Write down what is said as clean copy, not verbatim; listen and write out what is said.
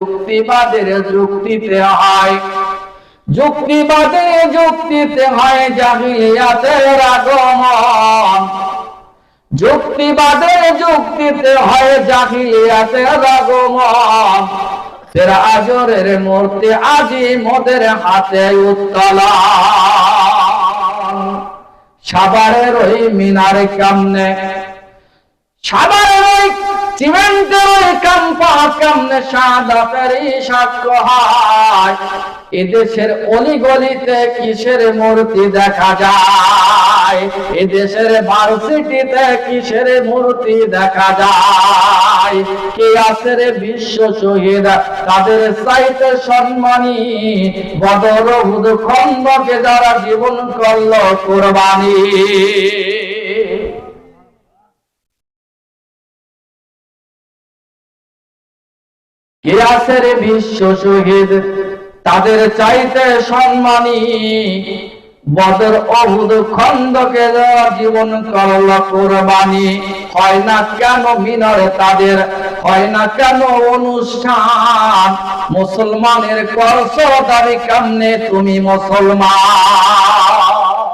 যুক্তিবাদের যুক্তিতে হয়, যুক্তিবাদের যুক্তিতে হয় জাহিলিয়াতের আগমন, যুক্তিবাদের যুক্তিতে হয় জাহিলিয়াতের আগমন। তেরা আজরের মূর্তি আজি মোদের হাতে উত্তোলন। সাভারের ওই মিনার কামনে, সাভারের ওই সিমেন্টের ওই কাম্পা কামনে শাহাদাতেরই সাক্ষ্য হয়। এদেশের অলিগলিতে কিসের মূর্তি দেখা যায়, এদেশের ভার্সিটিতে কিসের মূর্তি দেখা যায়। কে আছে রে বিশ্ব শহীদ, তাদের চাইতে সম্মানী, বদর উহুদ খন্দকে যারা জীবন করল কুরবানি। কে আছে রে বিশ্ব শহীদ, তাদের চাইতে সম্মানী, বদর উহুদ খন্দকে যারা জীবন করল কুরবানি। হয় না কেন মিনারে তাদের, হয় না কেন অনুষ্ঠান, মুসলমানের করছো দাবি কেমনে তুমি মুসলমান।